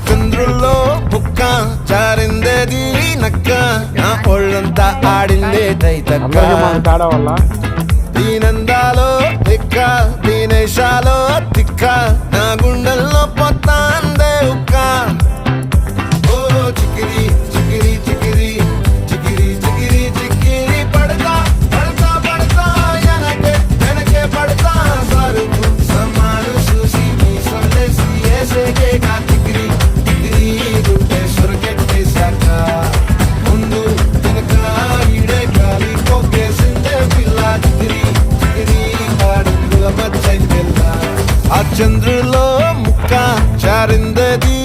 చంద్రుల్లో బుక్క చారిందేది నక్క నా ఒళ్ళంతా ఆడిందే తైతక్క దీనందాలో తిక్క దీనేశాలో తిక్క నా గుండెల్లో పొత్తాందే ఉక్క ఓ చికిరి చికిరి చికిరి చికిరి చికిరి చికిరి పడతా పడతా పడతా వెనకే వెనకే పడతా సరుకు సమాలు చూసి మీ సొల్లేసి ఏసేకే కా చికిరి చికిరి గుండె సురకెట్టేశాక ముందు వెనక ఈడే గాలి కొక్కేసిందే పిల్ల చికిరి చికిరి ఆడుగుల మచ్చై పిల్ల ఆ చంద్రులో ముక్క చారిందది